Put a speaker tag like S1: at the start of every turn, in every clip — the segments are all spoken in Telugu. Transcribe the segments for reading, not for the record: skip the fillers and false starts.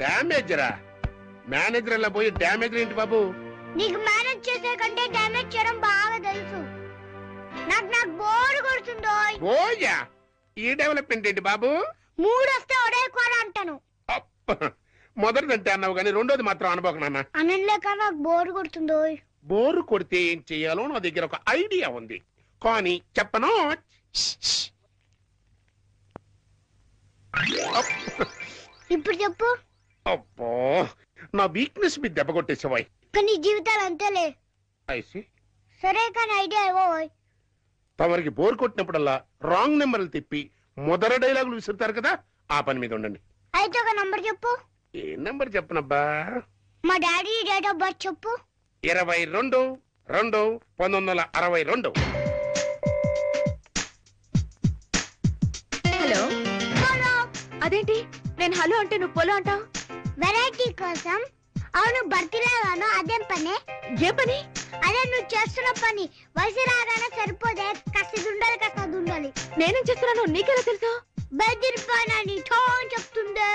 S1: డ్యామేజ్ రా? మేనేజర్ అలా పోయి డ్యామేజ్ ఏంటి బాబు?
S2: నీకు మేనేజ్ చేసే కంటే డ్యామేజ్ చేయడం బాగా తెలుసు. నాకు బోర్ కొడుతుందో.
S1: ఓయా, ఈ డెవలప్మెంట్ ఏంటి బాబు?
S2: మూడు వస్తే ఒడే కూర అంటాను.
S1: మొదటిదంటే అన్నావు కానీ రెండోది మాత్రం అనుభవం నాన్న.
S2: అనలేక నాకు బోర్ కొడుతుందో.
S1: బోరు కొడితే ఏం చెయ్యాలో నా దగ్గర ఒక ఐడియా ఉంది, కానీ చెప్పను.
S2: ఇప్పుడు చెప్పు.
S1: అబ్బో, నా వీక్నెస్ మీద దెబ్బ కొట్టేసేవాయ్.
S2: కానీ జీవితాలు అంతేలే.
S1: ఐసి
S2: సరే కానీ ఐడియా ఇవ్వ.
S1: తమరికి బోర్ కొట్టినప్పుడల్లా రాంగ్ నెంబర్లు తిప్పి మొదటి డైలాగులు విసురుతారు కదా, ఆ పని మీద ఉండండి.
S2: అయితే ఒక నంబర్ చెప్పు.
S1: ఏ నెంబర్ చెప్పనబ్బా?
S2: మా డాడీ డేట్ ఆఫ్ బర్త్ చెప్పు.
S1: 22/2/1962.
S3: హలో. అదేంటి నేను హలో అంటే నువ్వు పొలో అంటావు?
S2: వెరైటీ కోసం. అవును, బర్త్డేగాను. అదేం పని?
S3: ఏ పని?
S2: అదే నువ్వు చేస్తున్న పని. వయసు రాగానే సరిపోదే, కసిది ఉండాలి.
S3: నేనేం చేస్తున్నాను నీకెలా తెలుసు?
S2: బెదిరిపోయినని చెప్తుందే.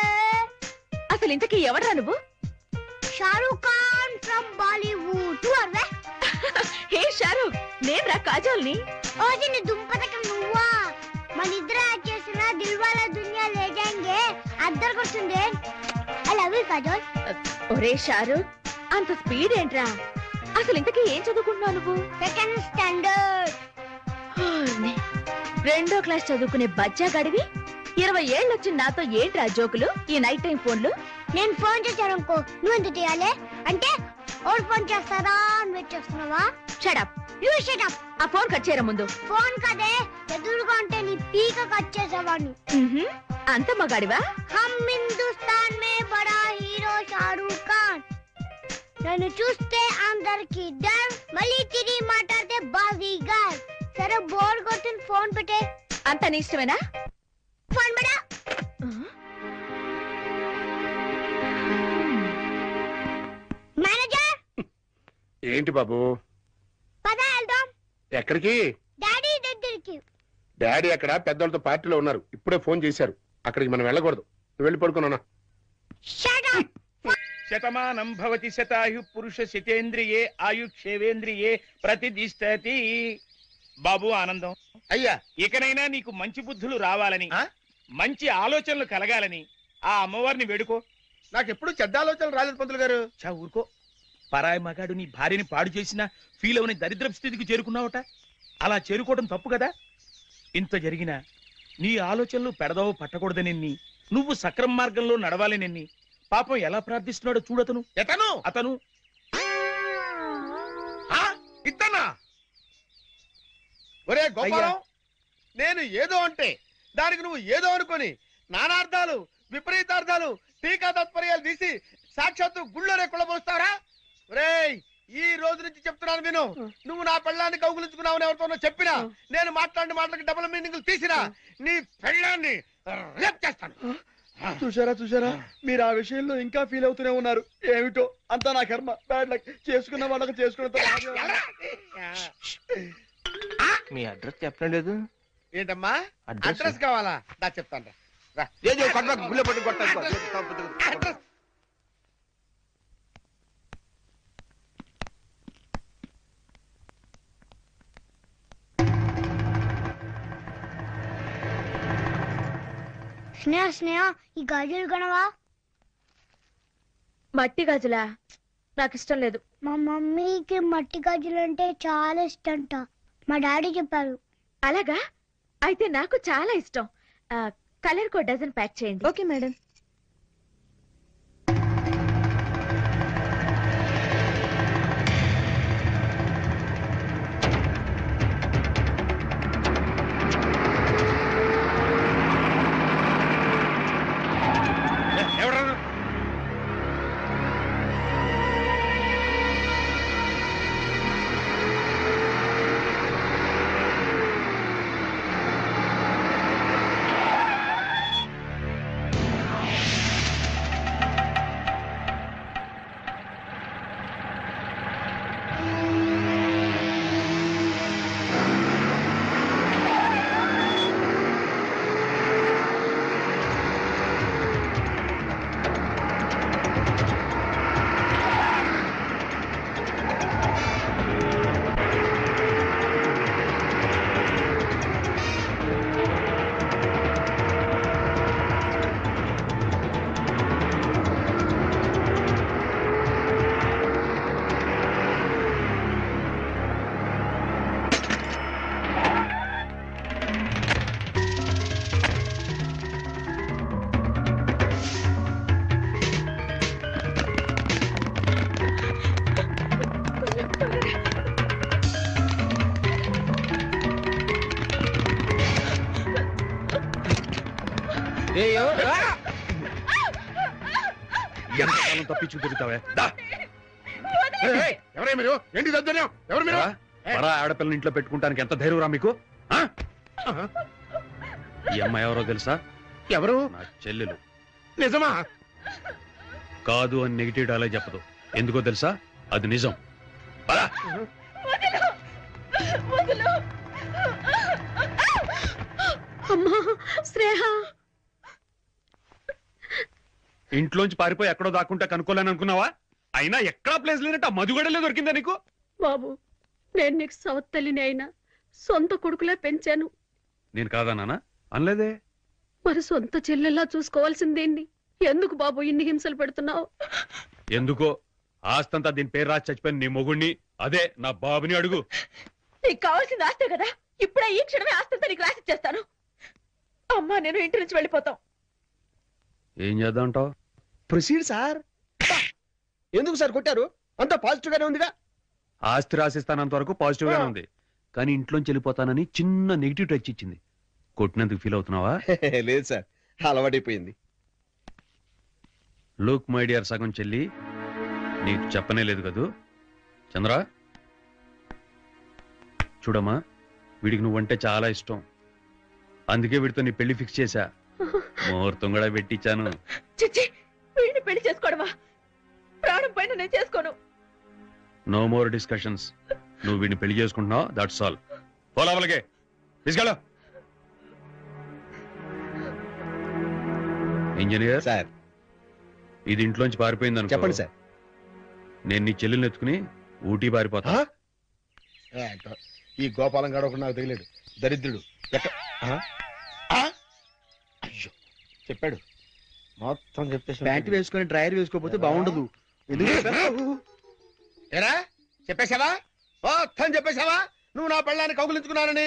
S3: అసలు ఇంతకీ ఎవరా నువ్వు?
S2: షారూక్ ఖాన్ ఫ్రమ్ బాలీవుడ్.
S3: హే షారూక్, నేను రా కాజల్ని.
S2: ఓజీ నీ దుంపతకం నువ్వా? మన ఇద్దరు యాక్ట్ చేసిన దిల్వాలా దునియా లే జాయేంగే అద్దరు కొడుతుంది. I love you Kajal.
S3: ఒరే షారూక్, అంత స్పీడ్ ఏంట్రా? అసలు ఇంతకీ ఏం చదువుకుంటున్నావు నువ్వు?
S2: Second standard.
S3: రెండో క్లాస్ చదువుకునే బచ్చా గడివి 20 ఏళ్ళు వచ్చి నాతో ఏంట్రా జోకులు, ఈ నైట్ టైం ఫోన్లు?
S2: నేను ఫోన్ చేశానుకో నువ్వెందుకు చేయాలి? అంటే ఓడు ఫోన్ చేస్తారా అని వెయిట్ చేస్తున్నావా?
S3: షటప్.
S2: You shut up.
S3: ఆ ఫోన్ కట్ చేయరా ముందు.
S2: ఫోన్ కదే, ఎదురుగా ఉంటే నీ పీక కట్ చేసేవాడిని.
S3: అంత మగాడివా?
S2: హమ్ హిందుస్థాన్ మే బడా హీరో షారూక్ ఖాన్. నన్ను చూస్తే అందరికి డర్, మళ్ళీ తిరిగి మాట్లాడితే బాజీగర్. సరే బోర్ కొట్టిన ఫోన్ పెట్టే.
S3: అంత నీ ఇష్టమేనా?
S2: ఫోన్ బడా. మేనేజర్.
S1: ఏంటి బాబు?
S2: పద వెళ్దాం.
S1: ఎక్కడికి?
S2: డాడీ దగ్గరికి.
S1: డాడీ అక్కడ పెద్దోళ్ళతో పార్టీలో ఉన్నారు, ఇప్పుడే ఫోన్ చేశారు. అక్కడికి మనం వెళ్ళకూడదు. నువ్వు వెళ్ళి పడుకున్నా.
S4: శతమానం భవతి శతాయు పురుష శతేంద్రియే ఆయుక్షేవేంద్రియే ప్రతిదిష్టతి. బాబు ఆనందం,
S5: అయ్యా,
S4: ఇకనైనా నీకు మంచి బుద్ధులు రావాలని, మంచి ఆలోచనలు కలగాలని ఆ అమ్మవారిని వేడుకో.
S5: నాకెప్పుడు చెడ్డ ఆలోచనలు రాలేదు పంతులు గారు.
S4: చా ఊరుకో. పరాయి మగాడు నీ భార్యని పాడు చేసినా ఫీల్ అవని దరిద్రపు స్థితికి చేరుకున్నావట. అలా చేరుకోవడం తప్పు కదా. ఇంత జరిగినా నీ ఆలోచనలు పెడదావు పట్టకూడదనెన్ని, నువ్వు సక్రమ మార్గంలో నడవాలనెన్ని పాపం ఎలా ప్రార్థిస్తున్నాడో చూడతను.
S5: ఎతను
S4: అతను
S5: ఇతనా? ఒరే గోపాలం, నేను ఏదో అంటే దానికి నువ్వు ఏదో అనుకొని నానార్థాలు విపరీతార్థాలు టీకా తత్పర్యాలు తీసి సాక్షాత్తు గుళ్ళోనే కుళ్ళబోస్తారా? ఒరేయ్, ఈ రోజు నుంచి చెప్తున్నాను విను. నువ్వు నా పెళ్ళాన్ని కౌగులించుకున్నావు ఎవరితోనో చెప్పినా, నేను మాట్లాడిన మాటలకి డబుల్ మీనింగ్లు తీసినా నీ పెళ్ళాన్ని రేప్ చేస్తాను.
S6: చూసారా, మీరు ఆ విషయంలో ఇంకా ఫీల్ అవుతూనే ఉన్నారు. ఏమిటో అంతా నా కర్మ. Bad luck. చేసుకున్న వాళ్ళకి చేసుకున్న.
S5: మీ అడ్రస్ చెప్పలేదు ఏంటమ్మా? అడ్రస్ కావాలా? దా చెప్తాను.
S2: స్నేహ ఈ గాజులు కొనవా?
S3: మట్టి గాజులా? నాకు ఇష్టం లేదు.
S2: మా మమ్మీకి మట్టి గాజులు అంటే చాలా ఇష్టంట. మా డాడీ చెప్పారు.
S3: అలాగా? అయితే నాకు చాలా ఇష్టం. కలర్ కో డజన్ ప్యాక్ చేయండి.
S7: Okay madam.
S4: ఎవరు?
S7: ఎంతకాలం తప్పించు తిరుగుతావే దా.
S1: ఎవరే మీరు? ఏంటి దద్దర్యం? ఎవరు మీరు?
S7: రా. పరా ఆడపిల్లని ఇంట్లో పెట్టుకుంటానికి ఎంత ధైర్యం రా మీకు ఆ? ఈ అమ్మాయి ఎవరో తెలుసా?
S1: ఎవరు?
S7: నా చెల్లెలు.
S1: నిజమా?
S7: కాదు అని నెగిటివ్ డైలాగ్ చెప్పదు. ఎందుకో తెలుసా? అది నిజం. పద.
S3: అమ్మా శ్రేహ,
S7: ఇంట్లోంచి పారిపోయి ఎక్కడో దాక్కుంటా కనుక్కోలేని అనుకున్నావా? అయినా ఎక్కడా ప్లేస్ లేనట్టు ఆ మధుగడలే దొరికిందా నీకు?
S8: బాబు, నేను నీకు సవత్ తల్లిని అయినా సొంత కొడుకులా పెంచాను.
S7: నేను కాదా నాన్న? అనలేదే.
S8: మరి సొంత చెల్లెల్లా చూసుకోవాల్సిందేంటి? ఎందుకు బాబు ఇన్ని హింసలు పెడుతున్నావు?
S7: ఎందుకో ఆస్తంతా దీని పేరు రాసి చచ్చిపోయిన నీ మొగుణ్ణి, అదే నా బాబుని అడుగు.
S3: నీకు కావాల్సింది ఆస్తే కదా, ఇప్పుడే ఈ క్షణమే ఆస్తంతా నీకు రాసిచ్చేస్తాను. అమ్మా నేను ఇంటి నుంచి వెళ్ళిపోతాం.
S7: ఏం చేద్దాంటావు?
S6: Proceed sir. ఎందుకు సార్ కొట్టారు? అంత పాజిటివ్ గానే ఉందిగా.
S7: ఆస్తి రాసిస్తానంత వరకు పాజిటివ్ గానే ఉంది, కానీ ఇంట్లోంచి వెళ్ళిపోతానని చిన్న నెగిటివ్ టచ్ ఇచ్చింది. కొట్టినందుకు ఫీల్ అవుతున్నావా?
S6: లేదు సార్, అలవాటైపోయింది.
S7: లుక్ మై డియర్ సగం చెల్లి, నీకు చెప్పనే లేదు కదూ. చంద్ర చూడమ్మా, వీడికి నువ్వంటే చాలా ఇష్టం. అందుకే వీడితో నీ పెళ్లి ఫిక్స్ చేశా. ముహూర్తం కూడా పెట్టించాను.
S3: చిచ్చి, వీడిని పెళ్లి చేసుకోవడమా? ప్రాణం పైన నేను చేసుకోను.
S7: No more discussions. నువ్వు వీడిని పెళ్లి చేసుకుంటున్నావు, దట్స్ ఆల్. పోలావలకే తీసుకెళ్ళు. ఇంజనీర్
S6: సార్
S7: ఇది ఇంట్లోంచి పారిపోయింది అనుకో.
S6: చెప్పండి సార్.
S7: నేను నీ చెల్లెల్ని ఎత్తుకుని ఊటీ పారిపోతా.
S5: ఈ గోపాలం గాడు ఒకడు నాకు తగిలాడు, దరిద్రుడు. అయ్యో చెప్పాడు, మొత్తం చెప్పేసి.
S6: ప్యాంట్ వేసుకొని డ్రైయర్ వేసుకోకపోతే బాగుండదు. ఎందుకు చెప్పావు?
S5: ఏరా చెప్పేశావా? మొత్తం చెప్పేశావా? నువ్వు నా పెళ్ళాన్ని కౌగులించుకున్నానని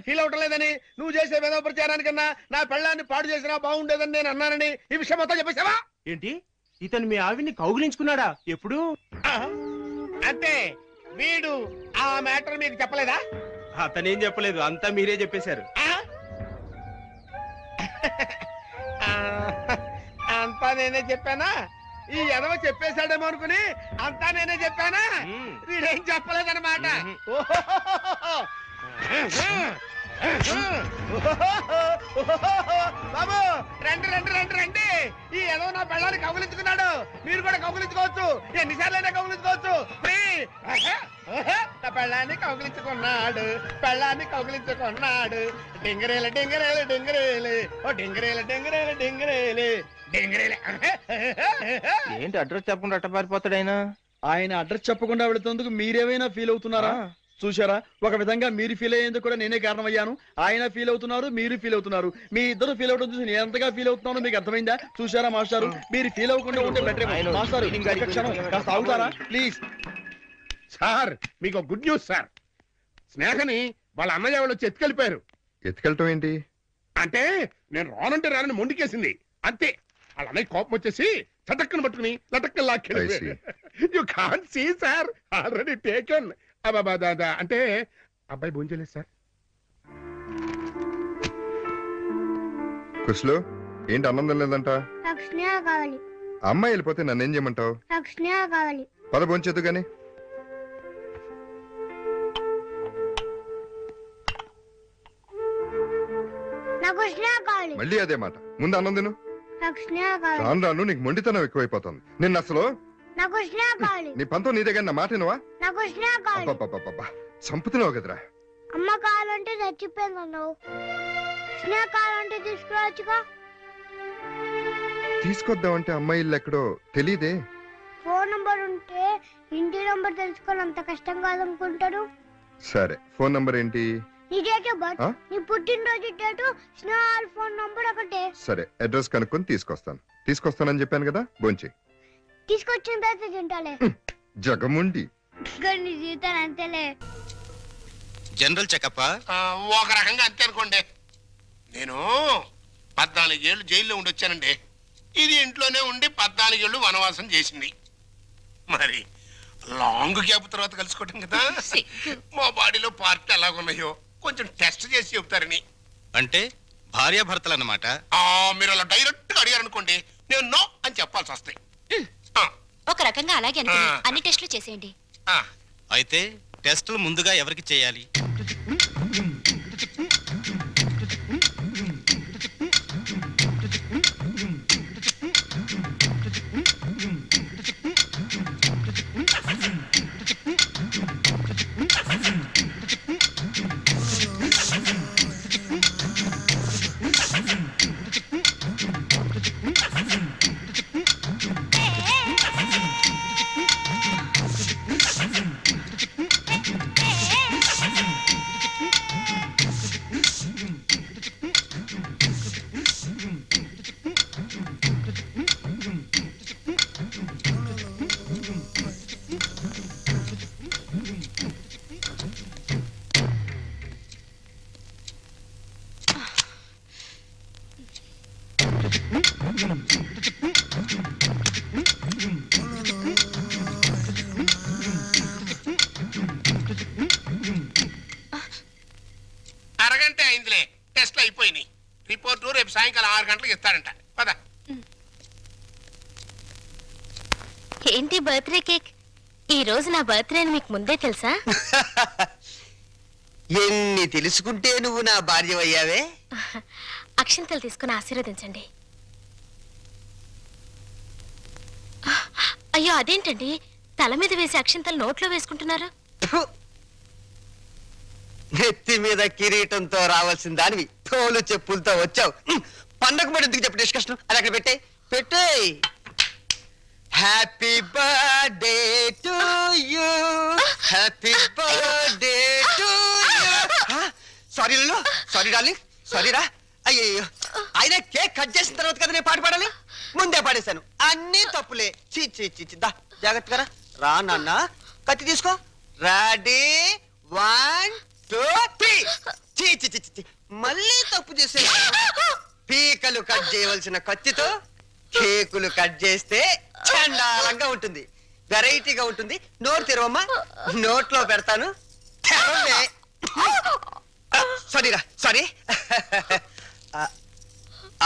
S5: ఫీల్ అవటం లేదని, నువ్వు చేసే వేద ప్రచారానికన్నా నా పెళ్ళాన్ని పాడు చేసినా బాగుండేదని నేను అన్నానని ఈ విషయం మొత్తం చెప్పేశావా?
S9: ఏంటి, ఇతను మీ ఆవిడ్ని కౌగిలించుకున్నాడా? ఎప్పుడు?
S5: అంటే వీడు ఆ మ్యాటర్ మీకు చెప్పలేదా?
S9: అతనేం చెప్పలేదు, అంతా మీరే చెప్పేశారు.
S5: అంతా నేనే చెప్పానా? ఈ ఎదవ చెప్పేశాడేమో అనుకుని అంతా నేనే చెప్పానా? వీడేం చెప్పలేదన్నమాట. బాబు రండి రండి రండి రండి. ఈ ఎదవ నా పెళ్ళాన్ని కౌగులించుకున్నాడు, మీరు కూడా కౌగులించుకోవచ్చు, ఎన్నిసార్లైనా కౌగులించుకోవచ్చు. నా పెళ్ళాన్ని కౌగులించుకున్నాడు. డింగరేలు డింగరేలు డింగరేలు, ఓ డింగరేలు డింగరేలు డింగరేలు డింగరేలు.
S9: ఏంటి అడ్రస్ చెప్పకుండా అట్ట పారిపోతాడు ఆయన?
S6: ఆయన అడ్రస్ చెప్పకుండా వెళుతున్నందుకు మీరేమైనా ఫీల్ అవుతున్నారా? చూశారా, ఒక విధంగా మీరు ఫీల్ అయ్యేందుకు కూడా నేనే కారణమయ్యాను. ఆయన ఫీల్ అవుతున్నారు, మీరు ఫీల్ అవుతున్నారు. మీ ఇద్దరు ఫీల్ అవడం చూసి నేను ఎంతగా ఫీల్ అవుతున్నానో మీకు అర్థమైందా? చూశారా మాస్టారు, మీరు ఫీల్ అవ్వకుండా ఉంటే బెటర్. మాస్టారు ఒక్క క్షణం కాస్త ఆగుతారా ప్లీజ్?
S1: సార్ మీకు గుడ్ న్యూస్ సార్. స్నేహని వాళ్ళ అన్నయ్య వాళ్ళు వచ్చి ఎత్తుకెళ్ళిపోయారు.
S10: ఎత్తుకెళ్ళటం ఏంటి?
S1: అంటే నేను రానంటే రానని మొండికేసింది అంతే. వాళ్ళ అన్నయ్య కోపం వచ్చేసి చటక్కను పట్టుకుని లటక్కను లాక్కెళ్ళిపోయారు. You can't see sir, already taken. అంటే అబ్బాయి భోంచలేదు సార్.
S10: కుష్లు ఏంటి అన్నం తినలేదంట?
S2: నాకు స్నేహ కావాలి.
S10: అమ్మాయి వెళ్ళిపోతే నన్నేం చేయమంటావు?
S2: నాకు స్నేహ కావాలి.
S10: పద భోంచేద్దు గాని.
S2: నాకు స్నేహ కావాలి.
S10: మళ్ళీ అదే మాట. ముందు అన్నం తిను.
S2: నాకు స్నేహ కావాలి.
S10: రాను రాను నీకు మొండితనం ఎక్కువైపోతుంది. నిన్న అసలు
S2: నాకు స్నేహ కావాలి.
S10: నీ పంతం నీ దగ్గర నా మాట వినవా?
S2: నాకు స్నేహ కావాలి.
S10: అబ్బబ్బబ్బబ్బబ్బా, చంపుతున్నావు కదరా.
S2: అమ్మ కావాలంటే చచ్చిపోయింది అన్నావు, స్నేహ కావాలంటే తీసుకురావచ్చుగా.
S10: తీసుకొద్దామంటే అమ్మాయి ఇల్లు ఎక్కడో తెలీదే.
S2: ఫోన్ నంబర్ ఉంటే ఇంటి నంబర్ తెలుసుకోవాలి, అంత కష్టం కాదనుకుంటారు.
S10: సరే ఫోన్ నంబర్ ఏంటి?
S2: నీ డేట్ ఆఫ్ బర్త్,
S10: ఆ?
S2: నీ పుట్టినరోజు డేటు, స్నేహ ఫోన్ నంబర్ ఒకటే.
S10: సరే అడ్రస్ కనుక్కొని తీసుకొస్తానని చెప్పాను కదా. భోంచే.
S2: తీసుకొచ్చిన తర్వాత తింటాలే.
S10: జగముండి
S2: నీ జీవితం అంతేలే.
S11: జనరల్ చెకప్
S1: ఒక రకంగా అంతే అనుకోండి. నేను 14 ఏళ్ళు జైల్లో ఉండి వచ్చానండి. ఇది ఇంట్లోనే ఉండి 14 ఏళ్ళు వనవాసం చేసింది. మరి లాంగ్ గ్యాప్ తర్వాత కలుసుకోవటం కదా. మా బాడీలో పార్ట్ ఎలాగున్నాయో కొంచెం టెస్ట్ చేసి చెప్తారని.
S11: అంటే భార్యాభర్తలు అన్నమాట.
S1: మీరు అలా డైరెక్ట్ గా అడిగారనుకోండి, నేను నో అని చెప్పాల్సి రావాల్సి వస్తాయి.
S12: ఒక రకంగా అలాగే అనుకుని అన్ని టెస్టులు చేసేయండి.
S11: అయితే టెస్టులు ముందుగా ఎవరికి చేయాలి?
S1: అరగంట అయిందిలే, టెస్ట్లు అయిపోయినాయి. రిపోర్టు రేపు సాయంకాలం 6 గంటలకు ఇస్తారంట. పద.
S12: ఏంటి బర్త్డే కేక్? ఈ రోజు నా బర్త్డే అని మీకు ముందే తెలుసా?
S13: ఎన్ని తెలుసుకుంటే నువ్వు నా భార్య అయ్యావే.
S12: అక్షింతలు తీసుకుని ఆశీర్వదించండి. అయ్యో అదేంటండి, తల మీద వేసి అక్షింతలు నోట్లో వేసుకుంటున్నారు?
S13: నెత్తి మీద కిరీటంతో రావాల్సిన దానివి తోలు చెప్పులతో వచ్చావు. పండగ మరి ఎందుకు చెప్పు డిస్కషన్? అది అక్కడ పెట్టే. Happy birthday to you, happy birthday to you. Sorry Lallu, sorry darling, sorry రా. అయ్యో, ఆయన కేక్ కట్ చేసిన తర్వాత కదా నేను పాట పాడాలి, ముందే పాడేశాను. అన్ని తప్పులే. చీ చీ చీ, దా జాగ్రత్తగా రా నాన్న. కత్తి తీసుకో. రెడీ 1 2 3. చీ చీ చీ చీ, మళ్ళీ తప్పు చేసే. పీకలు కట్ చేయవలసిన కత్తితో కేకులు కట్ చేస్తే చండాలంగా ఉంటుంది, వెరైటీగా ఉంటుంది. నోరు తెరవమ్మా, నోట్లో పెడతాను. సారీరా, సారీ.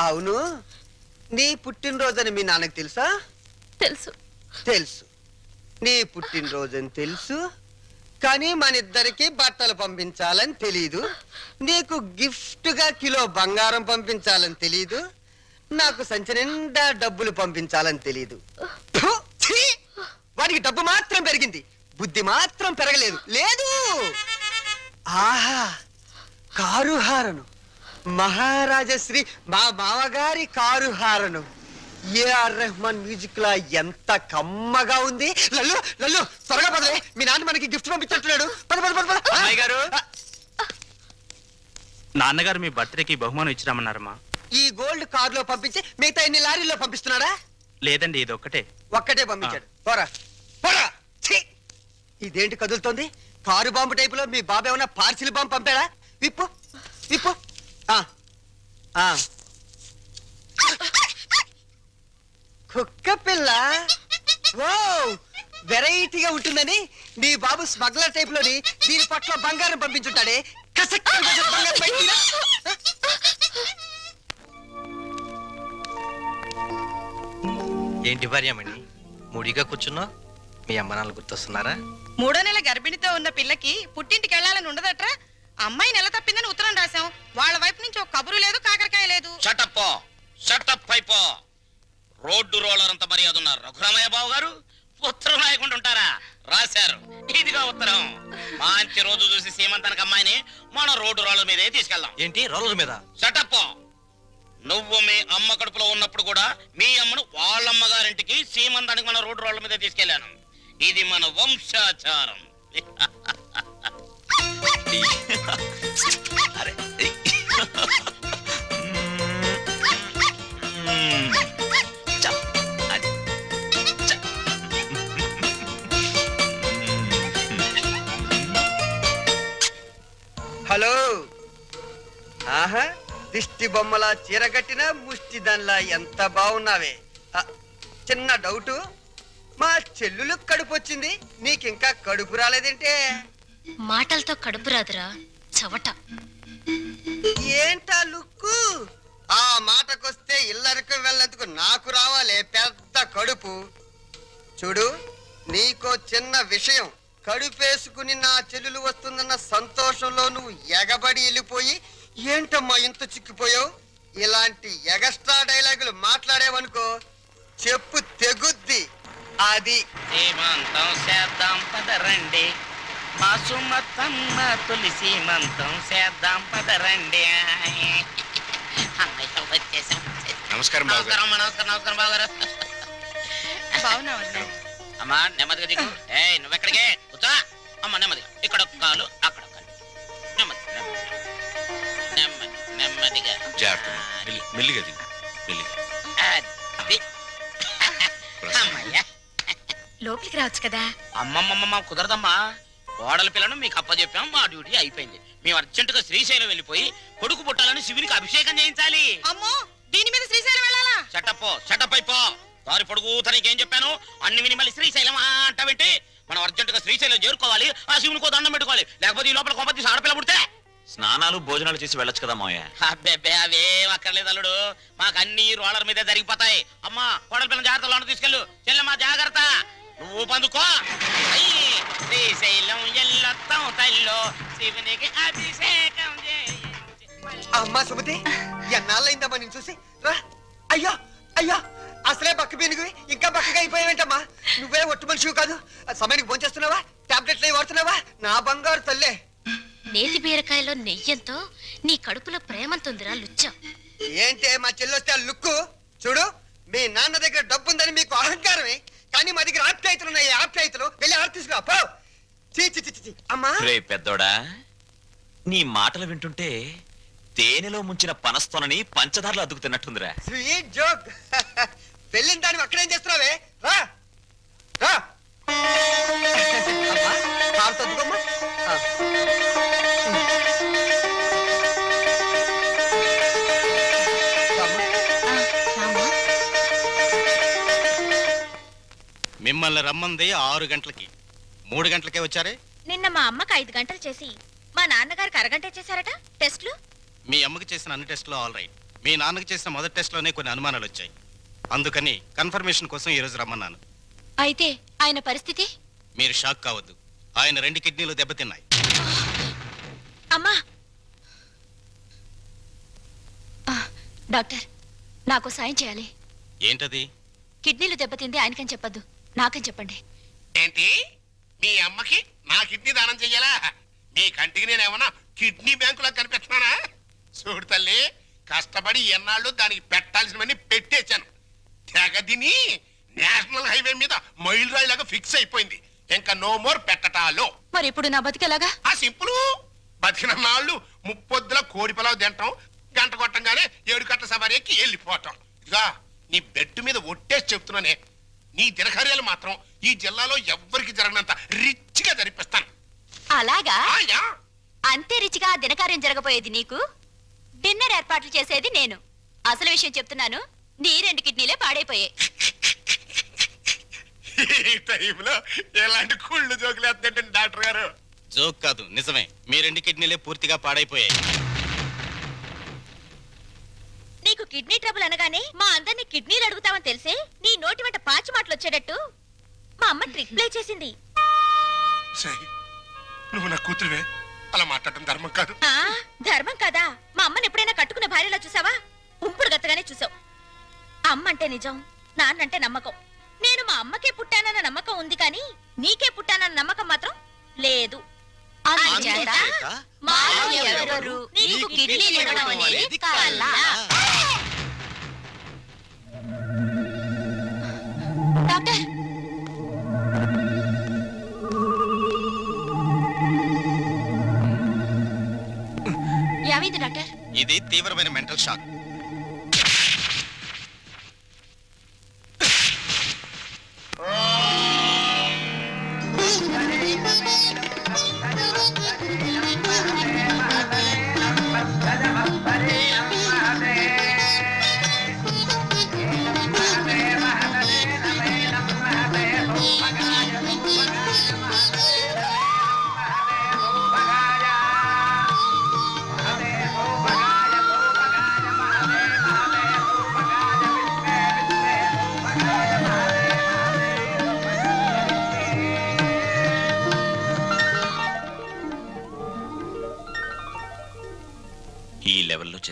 S13: అవును, నీ పుట్టినరోజని మీ నాన్నకు తెలుసా?
S12: తెలుసు.
S13: తెలుసు, నీ పుట్టినరోజని తెలుసు, కానీ మన ఇద్దరికి బట్టలు పంపించాలని తెలీదు. నీకు గిఫ్ట్ గా కిలో బంగారం పంపించాలని తెలీదు. నాకు సంచి నిండా డబ్బులు పంపించాలని తెలీదు. వాడికి డబ్బు మాత్రం పెరిగింది, బుద్ధి మాత్రం పెరగలేదు. లేదు. ఆహా, కారు హారను, మహారాజశ్రీ మా మామగారి car horn. AR Rahman music లా ఎంత కమ్మగా ఉంది. లల్లు లల్లు, త్వరగా పదలే, మీ నాన్న మనకి గిఫ్ట్ పంపించట్లేడు. పద పద పద.
S9: అమ్మాయి గారు, నాన్నగారు మీ బర్త్డేకి బహుమానం ఇచ్చిరామన్నారమ్మా.
S13: ఈ గోల్డ్ కార్ లో పంపించి మిగతా ఎన్ని లారీల్లో పంపిస్తున్నాడా?
S9: లేదండి, ఇది ఒక్కటే.
S13: ఒక్కటే పంపించాడు. పోరా పోరా. ఇదేంటి కదులుతోంది? కారు బాంబు టైపులో మీ బాబు ఏమన్నా పార్సిల్ బాంబు పంపాడా? విప్పు విప్పు. కుక్క పిల్ల. ఓ, వెరైటీగా ఉంటుందని నీ బాబు స్మగ్లర్ టైప్ లోని దీని పట్ల బంగారం పంపించుంటాడే.
S14: ఏంటి భార్యమణి మూడిగా కూర్చున్నావు? మీ అమ్మ నాన్న గుర్తొస్తున్నారా?
S15: 3వ నెల గర్భిణితో ఉన్న పిల్లకి పుట్టింటికి వెళ్ళాలని ఉండదట్రా. అమ్మాయి నెల తప్పిందని ఉత్తరం రాశాం. వాళ్ళ వైపు నుంచి ఒక కబురు లేదు, కాకరకాయ లేదు.
S16: షటప్ అయిపో. రోడ్డు రోలర్ అంత మర్యాద ఉన్నారు రఘురామయ్య బాబు గారు. ఉత్తరం రాయకుండా ఉంటారా? రాశారు. ఇదిగా ఉత్తరం. మంచి రోజు చూసి సీమంతానికి అమ్మాయిని మన రోడ్డు రోలర్ మీదే తీసుకెళ్దాం.
S14: ఏంటి రోలర్ మీద?
S16: షటప్. నువ్వు మీ అమ్మ కడుపులో ఉన్నప్పుడు కూడా మీ అమ్మను వాళ్ళమ్మగారింటికి సీమంతానికి మన రోడ్డు రోలర్ మీద తీసుకెళ్లాను. ఇది మన వంశాచారం.
S13: హలో. ఆహా, దిష్టి బొమ్మలా చీరగట్టిన ముష్టి దానిలా ఎంత బాగున్నావే. చిన్న డౌటు, మా చెల్లులు కడుపు వచ్చింది, నీకింకా కడుపు రాలేదేంటే?
S12: మాటలతో కడుపు రాదురా చవట.
S13: ఏంటా లుక్కు? ఆ మాటకొస్తే ఇల్లరికి వెళ్ళేందుకు నాకు రావాలే పెద్ద కడుపు. చూడు, నీకో చిన్న విషయం. కడుపేసుకుని నా చెల్లెలు వస్తుందన్న సంతోషంలో నువ్వు ఎగబడి వెళ్ళిపోయి ఏంటమ్మా ఇంత చిక్కిపోయావు? ఇలాంటి ఎగస్ట్రా డైలాగులు మాట్లాడేవనుకో చెప్పు తెగుద్ది. అది
S16: సీమంతం చేద్దాం పదరండి, మా సుమతమ్మ తొలి సీమంతం చేద్దాం పదరండి. వచ్చేసాం.
S17: నమస్కారం
S16: నమస్కారం నమస్కారం బావగారు.
S15: బాగున్నావు
S16: అమ్మా నెమ్మదిగా దిగు. నువ్వెక్కడికే కూర్చో. అమ్మ నెమ్మదిగా, ఇక్కడ ఒక కాలు అక్కడ ఒక కాలు. నెమ్మది నెమ్మది నెమ్మదిగా
S17: మెల్లిగా దిగు, మెల్లిగా.
S16: అది. అమ్మయ్యా,
S12: లోపలికి రావచ్చు కదా.
S16: అమ్మమ్మమ్మ కుదరదమ్మా. కోడల పిల్లను మీకు అప్పచెప్పాం, మా డ్యూటీ అయిపోయింది. మేము అర్జెంటుగా శ్రీశైలం వెళ్ళిపోయి కొడుకు పుట్టాలని శివునికి అభిషేకం చేయించాలి.
S15: అమ్మో, దీని మీద శ్రీశైలం వెళ్ళాలా?
S16: షటప్ అయిపో. దారి పొడుగు తనకేం చెప్పాను? అన్ని విని మళ్ళీ శ్రీశైలం అంటావేంటి? మనం అర్జెంటుగా శ్రీశైలం చేరుకోవాలి, ఆ శివునికో దండం పెట్టుకోవాలి. లేకపోతే ఈ లోపల కొంపతి ఆడపిల్ల పుడితే
S17: స్నానాలు భోజనాలు చేసి వెళ్ళొచ్చు కదా మావయ్య.
S16: అబ్బే అవేం అక్కర్లేదు అల్లుడు, మాకు అన్ని రోలర్ మీదే జరిగిపోతాయి. అమ్మా కోడల పిల్లల జాగ్రత్తలో తీసుకెళ్ళు. చెల్లెమ్మా జాగ్రత్త, నువ్వు పందుకో. శ్రీశైలం ఎల్లొత్తం తల్లో శివునికి అభిషేకం
S13: అమ్మా సుమతి, ఎన్నాళ్ళైందమ్మా నేను చూసి. రా. అయ్యో అయ్యో, అసలే బక్క పీనుగువి ఇంకా బక్కగా అయిపోయావేంటమ్మా? నువ్వే ఒట్టు మనిషివి కాదు. సమయానికి భోంచేస్తున్నావా? టాబ్లెట్లు అవి వాడుతున్నావా? నా బంగారు తల్లే.
S12: నేతి బీరకాయలో నెయ్యంతో నీ కడుపులో ప్రేమంతుందిరా లుచ్చా.
S13: ఏంటే మా చెల్లొస్తే ఆ లుక్కు? చూడు, మీ నాన్న దగ్గర డబ్బుందని మీకు అహంకారమే, కానీ మా దగ్గర ఆప్యాయతలు ఉన్నాయి. ఆప్యాయతలు వెళ్ళి ఆడ తీసుకురా పో. అమ్మా
S17: రే పెద్దోడా, నీ మాటలు వింటుంటే తేనెలో ముంచిన పనస్తోనని పంచదారలు అద్దుకుతున్నట్టుందిరా.
S13: Sweet joke. వెళ్ళిన దాన్ని అక్కడేం చేస్తున్నావే? రా రా. తద్దుకోమ్మా.
S11: మిమ్మల్ని రమ్మంది 6 గంటలకి, 3 గంటలకే వచ్చారే.
S12: నిన్న మా అమ్మకి 5 గంటలు చేసి మా నాన్నగారికి అరగంట చేశారట టెస్ట్లు.
S11: మీ అమ్మకి చేసిన అన్ని టెస్టులు ఆల్ రైట్. మీ నాన్నకి చేసిన మొదటి టెస్ట్లోనే కొన్ని అనుమానాలు వచ్చాయి. అందుకని కన్ఫర్మేషన్ కోసం ఈ రోజు రమ్మన్నాను.
S12: అయితే ఆయన పరిస్థితి?
S11: మీరు షాక్ కావద్దు, ఆయన 2 కిడ్నీలు దెబ్బతిన్నాయి.
S12: అమ్మా డాక్టర్, నాకు సాయం చేయాలి.
S11: ఏంటది?
S12: కిడ్నీలు దెబ్బతింది ఆయనకని చెప్పద్దు, నాకని చెప్పండి.
S1: ఏంటి, మీ అమ్మకి నా కిడ్నీ దానం చెయ్యాలా? నీ కంటికి నేనేమన్నా కిడ్నీ బ్యాంకులా కనిపిస్తున్నానా? చూడు తల్లి, కష్టపడి ఎన్నాళ్ళు దానికి పెట్టాల్సినవన్నీ పెట్టేశాను. తెగదిని నేషనల్ హైవే మీద మైల్ రాయిలాగా ఫిక్స్ అయిపోయింది. ఇంకా నో మోర్ పెట్టటాలో.
S12: మరి ఇప్పుడు నా బతికేలాగా?
S1: ఆ సింపుల్. బతికిన నాళ్ళు ముప్పొద్దుల కోడి పొలావు తింటాం, గంట కొట్టంగానే 7 కట్ల సవారీ ఎక్కి వెళ్ళిపోవటం. ఇదిగా నీ బెడ్ మీద ఒట్టేసి చెప్తున్నానే, నీ దినకార్యాలు మాత్రం ఈ జిల్లాలో ఎవ్వరికి జరగనంత రిచ్గా జరిపిస్తాను.
S12: అలాగా? అంతే రిచిగా దినకార్యం జరగబోయేది నీకు, డిన్నర్ ఏర్పాట్లు చేసేది నేను. అసలు విషయం చెప్తున్నాను, నీ 2 కిడ్నీలే పాడైపోయాయి.
S1: ఈ టైంలో ఎలాంటి కుళ్ళు జోకులు వేస్తుంటే డాక్టర్ గారు.
S11: జోక్ కాదు, నిజమే. మీ 2 కిడ్నీలే పూర్తిగా పాడైపోయాయి.
S12: నీకు కిడ్నీ ట్రబుల్ అనగానే మా అందరినీ కిడ్నీలు అడుగుతామని తెలిసే నీ నోటి వెంట పాచి మాటలు వచ్చేటట్టు మా అమ్మ ట్రిక్ ప్లే చేసింది.
S1: నువ్వు నా కూతురువే, అలా మాట్లాడటం ధర్మం కాదు.
S12: ధర్మం కాదా? మా అమ్మని ఎప్పుడైనా కట్టుకున్న భార్యలా చూసావా? ఉంపుడు గత్తగానే చూసావు. అమ్మ అంటే నిజం, నాన్నంటే నమ్మకం. నేను మా అమ్మకే పుట్టానన్న నమ్మకం ఉంది, కానీ నీకే పుట్టానన్న నమ్మకం మాత్రం లేదు. నీకు కిడ్నీలు ఇవ్వడం అనేది కల. డాక్టర్, ఏమైంది డాక్టర్?
S11: ఇది తీవ్రమైన మెంటల్ షాక్.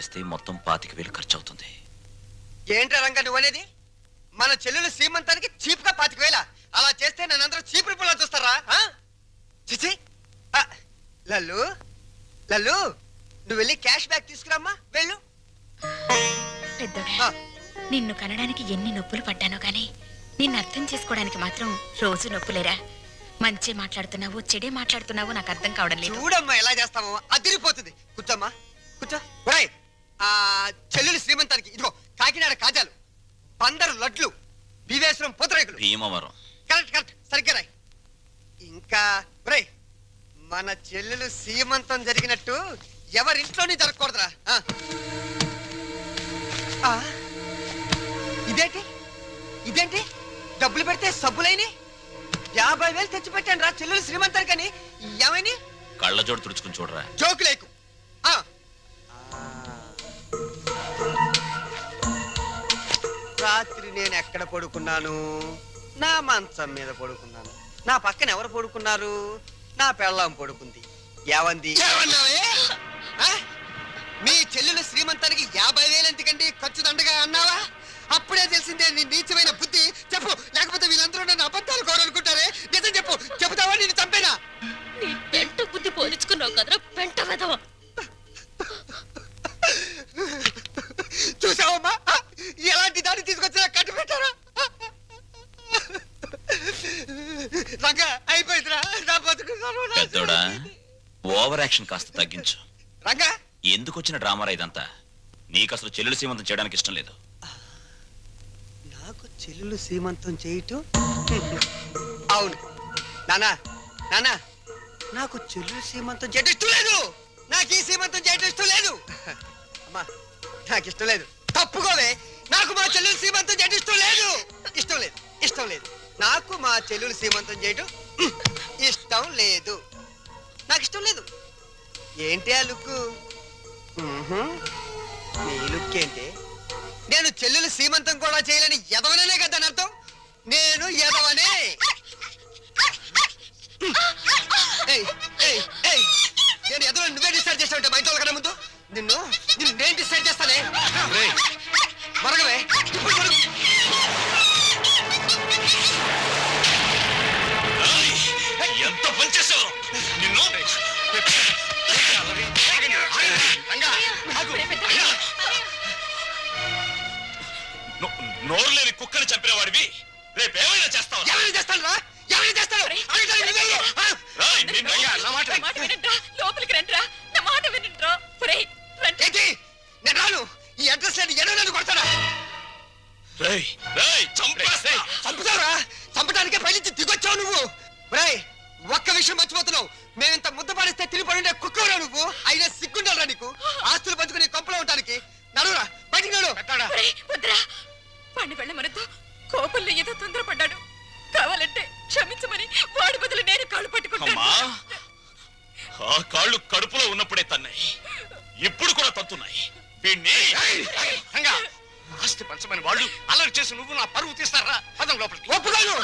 S17: చేస్తే మొత్తం 25,000 ఖర్చు అవుతుంది.
S13: ఏంట్రా రంగా నువ్వు అనేది? మన చెల్లెలు శ్రీమంతానికి చీప్ గా 25,000 అలా చేస్తే నన్నందరూ చీప్ రిపుల్లా చూస్తారా? చిచి లల్లు లల్లు నువ్వు వెళ్ళి క్యాష్ బ్యాక్ తీసుకురామ్మా వెళ్ళు.
S12: పెద్దోడా, నిన్ను కనడానికి ఎన్ని నొప్పులు పడ్డానో గానీ నిన్ను అర్థం చేసుకోవడానికి మాత్రం రోజు నొప్పులేరా. మంచి మాట్లాడుతున్నావు, చెడే మాట్లాడుతున్నావు నాకు అర్థం కావడం లేదు.
S13: చూడమ్మా ఎలా చేస్తావో అదిరిపోతుంది. కూర్చోమ్మా కూర్చో. ఒరేయ్, ఆ చెల్లెలు శ్రీమంతానికి ఇదిగో కాకినాడ కాజాలు, పందరు లడ్లు, బీవేశ్వరం పూతరేకులు.
S17: భీమవరం.
S13: కరెక్ట్ కరెక్ట్ సరిగ్గా రాయ్. ఇంకా ఒరేయ్, మన చెల్లెలు శ్రీమంతం జరిగినట్టు ఎవరింట్లోనే జరగకూడదురా. ఇదేంటి ఇదేంటి డబ్బులు పెడితే సబ్బులైని 50,000 తెచ్చి పెట్టాను రా చెల్లెలు శ్రీమంతానికని. ఏమైనా
S17: కళ్ళజోడు తుడుచుకుని చూడరా.
S13: జోకు లేకు. రాత్రి నేను ఎక్కడ పడుకున్నాను? నా మంచం మీద పడుకున్నాను. నా పక్కన ఎవరు పడుకున్నారు? నా పెళ్ళాం పడుకుంది. ఏవంది? మీ చెల్లెలు శ్రీమంతానికి 50,000 ఎందుకండి ఖర్చు దండగా అన్నావా? అప్పుడే తెలిసిందే నీ నీచమైన బుద్ధి. చెప్పు, లేకపోతే వీళ్ళందరూ నన్ను అబద్ధాలు కోరనుకుంటారే. నిజం చెప్పు. చెబుతావా నేను చంపేనా?
S12: నీ పెంట బుద్ధి పోల్చుకున్నావు కదరా పెంట వెధవ.
S13: చూసావమ్మా ఎలాంటి దాన్ని తీసుకొచ్చినా కట్టు పెట్టారా? రంగా అయిపోయిందిరా నా బతుకు.
S17: పెద్దోడా, ఓవర్ యాక్షన్ కాస్త తగ్గించు.
S13: రంగా
S17: ఎందుకు వచ్చిన డ్రామారా ఇదంతా? నీకు అసలు చెల్లెలు సీమంతం చేయడానికి ఇష్టం లేదు.
S13: నాకు చెల్లెలు సీమంతం చేయటం? అవును నానా నానా, నాకు చెల్లెలు సీమంతం చేయటం ఇష్టం లేదు. నాకు ఈ సీమంతం చేయటం ఇష్టం లేదు. అమ్మా నాకు ఇష్టం లేదు. తప్పుకోవే. నాకు మా చెల్లెలు సీమంతం చేయటం ఇష్టం లేదు. ఇష్టం లేదు ఇష్టం లేదు. నాకు మా చెల్లెలు సీమంతం చేయటం ఇష్టం లేదు. నాకు ఇష్టం లేదు. ఏంటి ఆ లుక్కు? నీ లుక్ ఏంటి? నేను చెల్లెలు సీమంతం కూడా చేయలేని ఎదవనే కదా అని అర్థం. నేను ఎదవనే. నేను ఎదవ నువ్వే డిసైడ్ చేస్తావంటే మా ఇంట్లో కన్నా ముందు నిన్ను నేను డిసైడ్ చేస్తానే. మరగవే ఇప్పుడు మరుగు.
S17: ఎంత పనిచేసావు నిన్ను. నోరు లేని కుక్కని చంపిన వాడివి రేపేమైనా చేస్తావు?
S13: ఎవరైనా చేస్తాను రా. ఎవరైనా చేస్తాను.
S3: లోపలికి రండిరా. నా మాట వినండిరా.
S13: ఏంటి నేను రాను. ఈ అడ్రస్ లేని ఎన్నో నన్ను కొడతాడా? చంపుతావురా. చంపడానికే పైనుంచి దిగొచ్చావు నువ్వు. రేయ్, ఒక్క విషయం మర్చిపోతున్నావు. మేమింత ముద్ద పాడిస్తే తిరిగిపడి కుక్కవరా నువ్వు. అయినా సిగ్గుండాలరా నీకు? ఆస్తులు పంచుకుని కొంపలో ఉంటానికి. నడురా బయటికి నడు.
S3: వాడిని వెళ్ళమనతో కోపంలో ఏదో తొందరపడ్డాడు. కావాలంటే క్షమించమని వాడి బదులు నేను కాళ్ళు పట్టుకుంటాను.
S17: ఆ కాళ్ళు కడుపులో ఉన్నప్పుడే తన్నాయి, ఇప్పుడు కూడా తత్తున్నాయి. వీణ్ణి
S1: ఆస్తి పంచమని వాళ్ళు అలర్ట్ చేసి నువ్వు నా పరువు తీస్తారా? పదం లోపలికి.
S13: ఒప్పుకోను.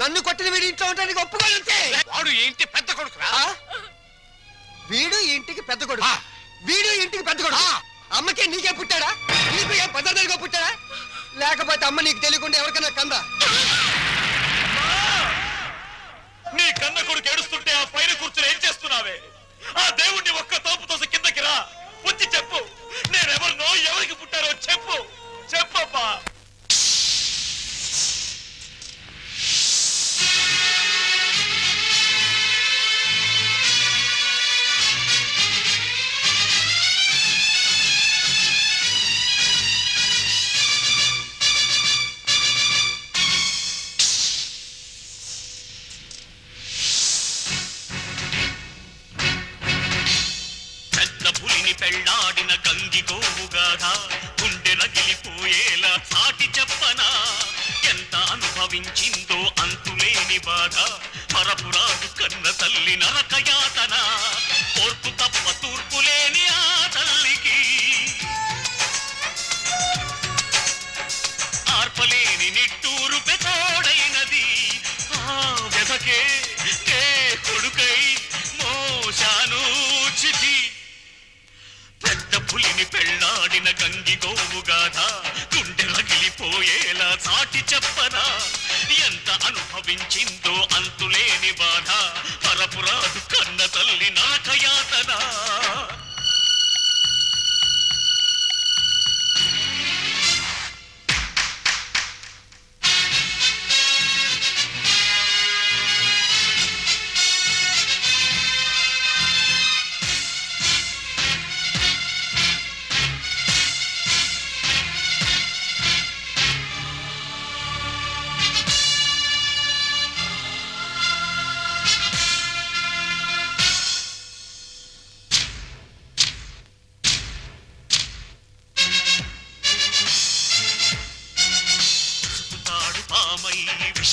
S13: నన్ను కొట్టిన వీడి ఇంట్లో ఉండడానికి ఒప్పుకోనంతే.
S1: వాడు ఏంటి పెద్ద కొడుకురా?
S13: వీడు ఇంటికి పెద్ద కొడుకు. వీడు ఇంటికి పెద్ద కొడుకు. అమ్మకే నీకే పుట్టాడా? నీకు ఏ పదార్థాలుగా పుట్టాడా? లేకపోతే అమ్మ నీకు తెలియకుండా ఎవరికైనా కందా?
S17: నీ కన్న కొడుకు ఏడుస్తుంటే ఆ పైన కూర్చుని ఏం చేస్తున్నావే? ఆ దేవుణ్ణి ఒక్క తోపుతో కిందకి రా. వచ్చి చెప్పు, నేనెవరినో ఎవరికి పుట్టారో చెప్పు. చెప్పమ్మా.
S18: పెళ్ళాడిన గంగి గోవుగాథ గుండె రగిలిపోయేలా సాటి చెప్పనా? ఎంత అనుభవించిందో అంతులేని బాధ, పరపురాదు కన్న తల్లి నరకయాతన. ఓర్పు తప్ప తూర్పు లేని ఆ తల్లికి ఆర్పలేని నిట్టూరు పెతోడైనది. ఆ వ్యధకే కొడుకై మోశాను చితి. పెద్ద పులిని పెళ్ళ పెళ్లాడిన గంగి గోవు గాథ గుండె రగిలిపోయేలా చాటి చెప్పనా ఎంత అనుభవించిందో అంతులేని బాధ పరపురాదు కన్న తల్లి నరకయాతన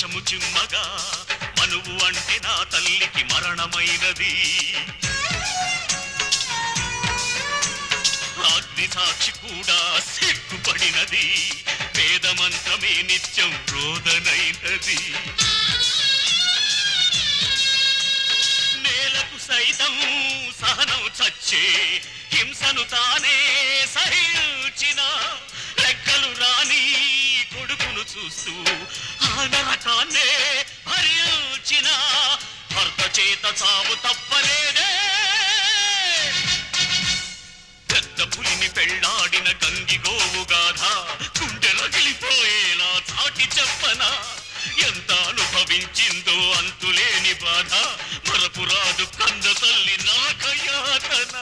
S18: విషము చిమ్మగా మనువు అంటే నా తల్లికి మరణమైనది అగ్ని సాక్షి కూడా సిగ్గుపడినది వేదమంత్రమే నిత్యం రోదనైనది నేలకు సైతం సహనం చచ్చే హింసను తానే సహించిన రెక్కలు రాని కొడుకును చూస్తూ ఆ నరకాన్నే భరించిన భర్త చేత చావు తప్పలేదే పెద్ద పులిని పెళ్లాడిన గంగి గోవు గాథ గుండె రగిలిపోయేలా చాటి చెప్పనా ఎంత అనుభవించిందో అంతులేని బాధ మరపురాదు కంద తల్లి నరకయాతన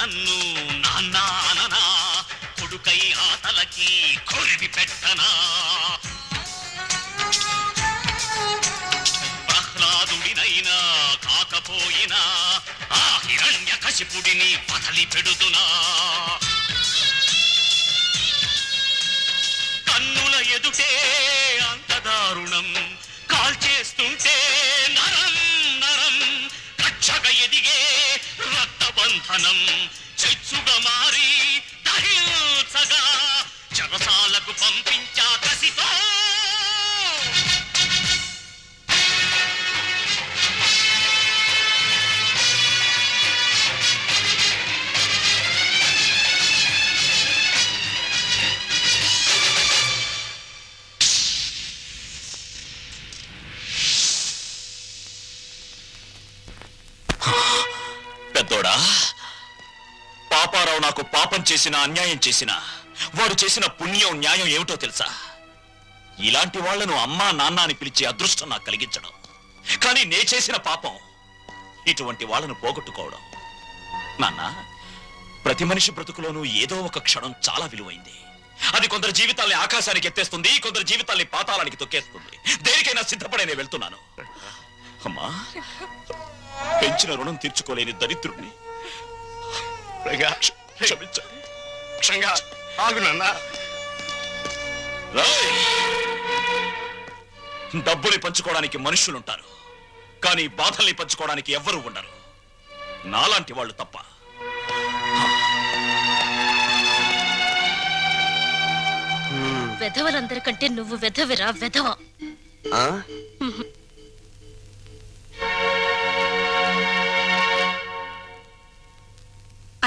S18: నన్ను నాన్నా కొడుకై ఆతలకి కొరివి పెట్టనా ప్రహ్లాదుడినైనా కాకపోయినా ఆ హిరణ్యకశిపుడిని వదలి పెడుతున్నా కన్నుల ఎదుటే అంత దారుణం కాల్చేస్తుంటే నరం నరం కక్షగా ఎదిగే రక్తబంధనం చెచ్చుగా మారి దహించగా చెరసాలకు పంపించా కసితో
S17: పెద్దోడా పాపారావు నాకు పాపం చేసిన అన్యాయం చేసిన వాడు చేసిన పుణ్యం న్యాయం ఏమిటో తెలుసా ఇలాంటి వాళ్లను అమ్మా నాన్న అని పిలిచే అదృష్టం నాకు కలిగించడం కానీ నే చేసిన పాపం ఇటువంటి వాళ్ళను పోగొట్టుకోవడం నాన్న ప్రతి మనిషి బ్రతుకులోనూ ఏదో ఒక క్షణం చాలా విలువైంది అది కొందరు జీవితాల్ని ఆకాశానికి ఎత్తేస్తుంది కొందరు జీవితాల్ని పాతాళానికి తొక్కేస్తుంది దేనికైనా సిద్ధపడే నేను వెళ్తున్నాను అమ్మా పెంచిన రుణం తీర్చుకోలేని దరిద్రుణ్ణి డబ్బుని పంచుకోవడానికి మనుషులుంటారు కానీ బాధల్ని పంచుకోవడానికి ఎవ్వరూ ఉండరు నాలాంటి వాళ్ళు తప్ప
S12: వెధవలందరికంటే నువ్వు వెధవిరా వెధవ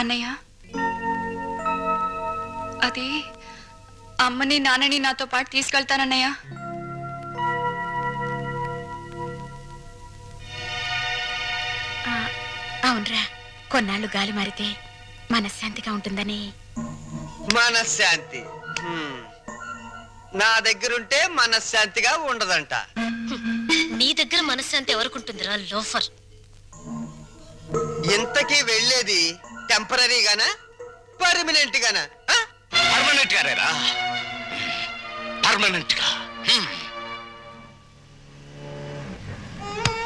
S3: అన్నయ్య అది అమ్మని నాన్నని నాతో పాటు తీసుకెళ్తానన్నయ్య
S12: అవునరా కొన్నాళ్ళు గాలి మారితే మనశ్శాంతిగా ఉంటుందని
S13: మనశ్శాంతి నా దగ్గరుంటే మనశ్శాంతిగా ఉండదంట
S12: నీ దగ్గర మనశ్శాంతి ఎవరుకుంటుందిరా లోఫర్
S13: ఇంతకీ వెళ్ళేది టెంపరీ గానా పర్మనెంట్ గానా
S16: పర్మనెంట్ గారేరా పర్మనెంట్ గా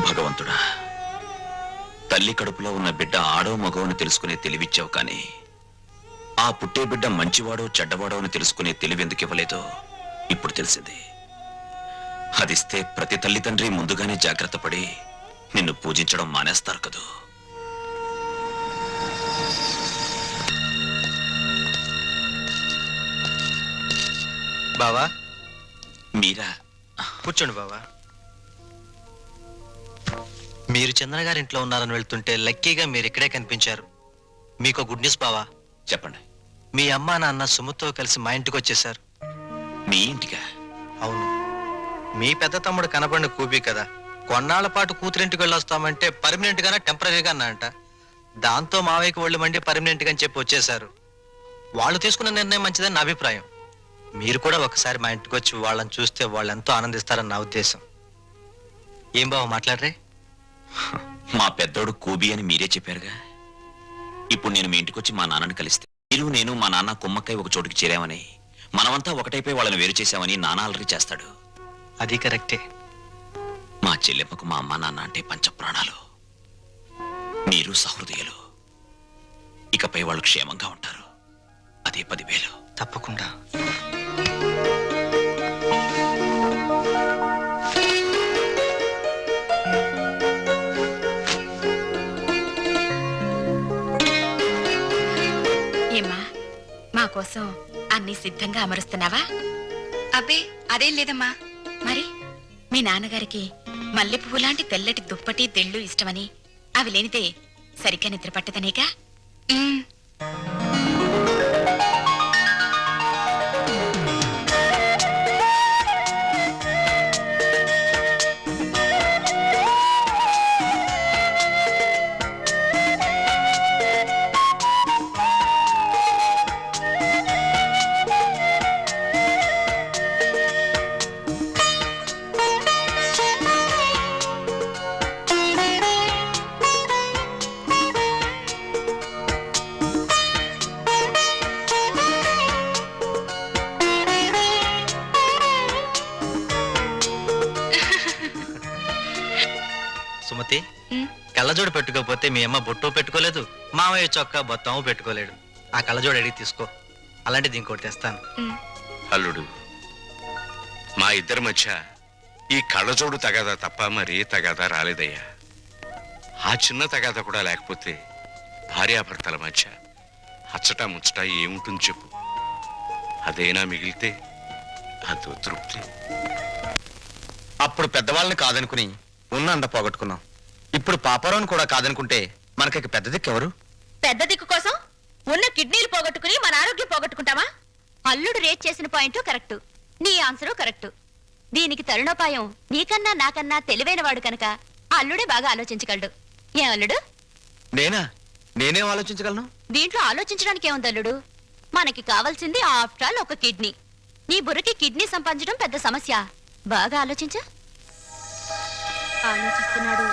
S17: భగవంతుడా తల్లి కడుపులో ఉన్న బిడ్డ ఆడో మగవని తెలుసుకునే తెలివిచ్చావు కానీ ఆ పుట్టే బిడ్డ మంచివాడో చెడ్డవాడో అని తెలుసుకునే తెలివి ఎందుకు ఇవ్వలేదో ఇప్పుడు తెలిసింది. అదిస్తే ప్రతి తల్లిదండ్రి ముందుగానే జాగ్రత్త పడి నిన్ను పూజించడం మానేస్తారు కదూ.
S14: బావా
S17: మీరా?
S14: కూర్చోండి బావా. మీరు చంద్ర గారి ఇంట్లో ఉన్నారని వెళ్తుంటే లక్కీగా మీరు ఇక్కడే కనిపించారు. మీకు గుడ్ న్యూస్ బావా.
S17: చెప్పండి.
S14: మీ అమ్మా నాన్న సుమతో కలిసి మా ఇంటికి వచ్చేసారు.
S17: మీ ఇంటికా?
S14: అవును. మీ పెద్ద తమ్ముడు కనపడిన కూపీ కదా, కొన్నాళ్ల పాటు కూతురింటికి వెళ్ళొస్తామంటే పర్మనెంట్ గానే టెంపరీగా అన్నా అంట. దాంతో మావయ్యకి ఒళ్ళు మండి పర్మనెంట్ గా అని చెప్పి వచ్చేసారు. వాళ్ళు తీసుకున్న నిర్ణయం మంచిదని నా అభిప్రాయం. మీరు కూడా ఒకసారి మా ఇంటికి వచ్చి వాళ్ళని చూస్తే వాళ్ళు ఎంతో ఆనందిస్తారని నా ఉద్దేశం. ఏం బావ మాట్లాడరే?
S17: మా పెద్దోడు కూబీ అని మీరే చెప్పారుగా. ఇప్పుడు నేను మీ ఇంటికి వచ్చి మా నాన్నని కలిస్తే మీరు నేను మా నాన్న కుమ్మక్కై ఒక చోటుకి చేరామని, మనమంతా ఒకటైపోయి వాళ్ళని వేరు చేశామని నాన్న అలరి చేస్తాడు.
S14: అది కరెక్టే.
S17: మా చెల్లెమ్మకు మా అమ్మ నాన్న అంటే పంచప్రాణాలు. మీరు సహృదయులు. ఇకపై వాళ్ళు క్షేమంగా ఉంటారు. అదే 10,000.
S14: తప్పకుండా.
S3: ఏమ్మా, మా కోసం అన్ని సిద్ధంగా అమరుస్తున్నావా? అబ్బే అదేం లేదమ్మా. మరి మీ నాన్నగారికి మల్లె పువ్వు లాంటి తెల్లటి దుప్పటి తెళ్ళు ఇష్టమని, అవి లేనిదే సరిగ్గా నిద్ర పట్టదనేగా.
S14: సుమతి, కళ్ళజోడు పెట్టుకోకపోతే మీ అమ్మ బొట్టు పెట్టుకోలేదు, మామయ్య చొక్కా బొత్తము పెట్టుకోలేడు. ఆ కళ్ళజోడు అడిగి తీసుకో, అలాంటిది ఇంకోటి తెస్తాను.
S1: అల్లుడు, మా ఇద్దరి మధ్య ఈ కళ్ళజోడు తగాదా తప్ప మరీ తగాదా రాలేదయ్యా. ఆ చిన్న తగాదా కూడా లేకపోతే భార్యాభర్తల మధ్య అచ్చట ముచ్చట ఏముంటుంది చెప్పు. అదేనా మిగిలితే అదో తృప్తి.
S13: అప్పుడు పెద్దవాళ్ళని కాదనుకుని ఉన్న అండ పోగొట్టుకున్నాం. ఇప్పుడు పాపారావుని కూడా కాదనుకుంటే మనకి పెద్ద దిక్కు ఎవరు?
S12: పెద్ద దిక్కు కోసం ఉన్న కిడ్నీలు పోగొట్టుకుని మన ఆరోగ్యం పోగొట్టుకుంటావా? అల్లుడు రేట్ చేసిన పాయింట్ కరెక్ట్, నీ ఆన్సరు కరెక్ట్. దీనికి తరుణోపాయం నీకన్నా నాకన్నా తెలివైన వాడు కనుక అల్లుడే బాగా ఆలోచించగలడు. ఏం అల్లుడు?
S13: నేనేం ఆలోచించగలను?
S12: దీంట్లో ఆలోచించడానికి ఏముంది అల్లుడు? మనకి కావాల్సింది ఆఫ్టర్ ఆల్ ఒక కిడ్నీ. నీ బుర్రకి కిడ్నీ సంపాదించడం పెద్ద సమస్య. బాగా ఆలోచించు. ఆలోచిస్తున్నాడు.